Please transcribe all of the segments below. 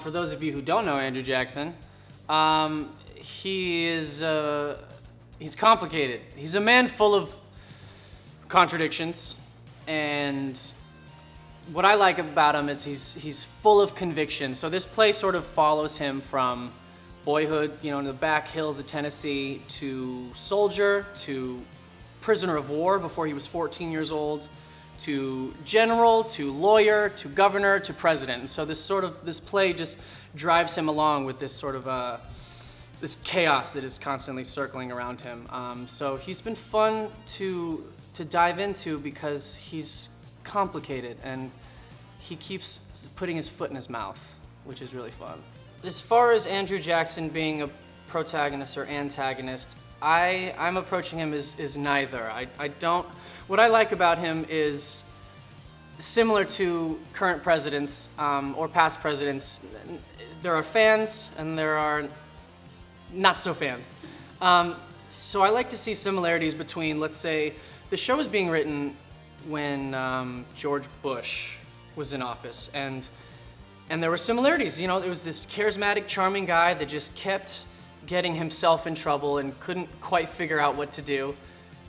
For those of you who don't know Andrew Jackson, he's complicated. He's a man full of contradictions, and what I like about him is he's full of conviction. So this play sort of follows him from boyhood, in the back hills of Tennessee, to soldier, to prisoner of war before he was 14 years old, to general, to lawyer, to governor, to president. And so this play just drives him along with this sort of this chaos that is constantly circling around him. So he's been fun to dive into because he's complicated and he keeps putting his foot in his mouth, which is really fun. As far as Andrew Jackson being a protagonist or antagonist, I'm approaching him as neither. What I like about him is similar to current presidents or past presidents. There are fans and there are not so fans. So I like to see similarities between, let's say, the show was being written when George Bush was in office, and there were similarities. It was this charismatic, charming guy that just kept getting himself in trouble and couldn't quite figure out what to do.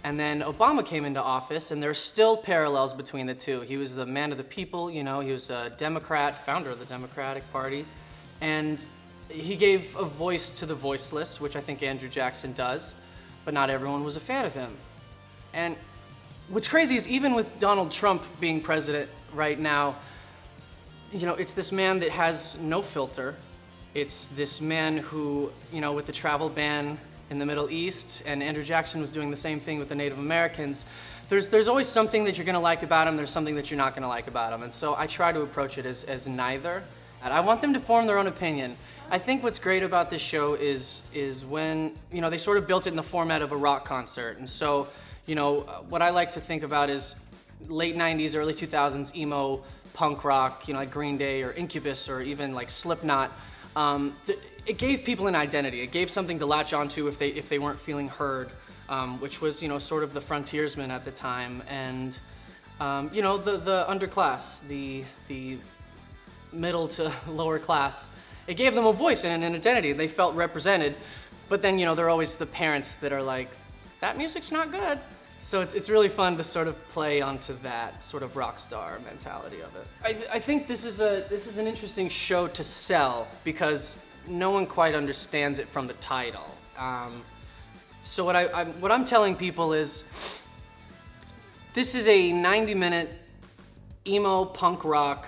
And then Obama came into office, and there's still parallels between the two. He was the man of the people, he was a Democrat, founder of the Democratic Party, and he gave a voice to the voiceless, which I think Andrew Jackson does, but not everyone was a fan of him. And what's crazy is even with Donald Trump being president right now, it's this man that has no filter. It's this man who, with the travel ban in the Middle East, and Andrew Jackson was doing the same thing with the Native Americans, there's always something that you're gonna like about him, there's something that you're not gonna like about him. And so I try to approach it as neither. And I want them to form their own opinion. I think what's great about this show is when, they sort of built it in the format of a rock concert. And so, what I like to think about is late 90s, early 2000s emo punk rock, like Green Day or Incubus or even like Slipknot. It gave people an identity. It gave something to latch onto if they weren't feeling heard, which was, sort of the frontiersmen at the time. And, the underclass, the middle to lower class. It gave them a voice and an identity. They felt represented. But then, there are always the parents that are like, that music's not good. So it's really fun to sort of play onto that sort of rock star mentality of it. I think this is an interesting show to sell because no one quite understands it from the title. So what I'm telling people is this is a 90-minute emo punk rock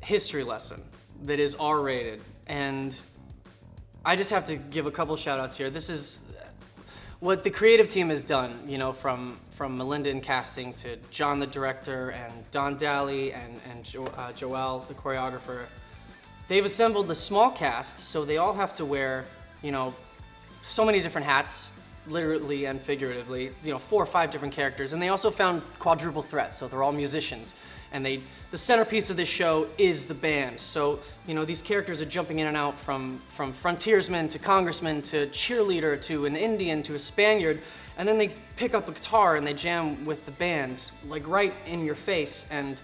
history lesson that is R-rated, and I just have to give a couple shout-outs here. This is what the creative team has done, from Melinda in casting to John the director and Don Daly and Joel the choreographer. They've assembled a small cast, so they all have to wear, so many different hats, literally and figuratively, 4 or 5 different characters, and they also found quadruple threats, so they're all musicians. And the centerpiece of this show is the band. So, these characters are jumping in and out from frontiersman to congressman to cheerleader to an Indian to a Spaniard, and then they pick up a guitar and they jam with the band, like right in your face. And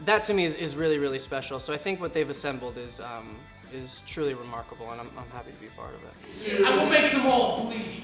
that to me is really, really special. So I think what they've assembled is truly remarkable, and I'm happy to be a part of it. I will make them all bleed.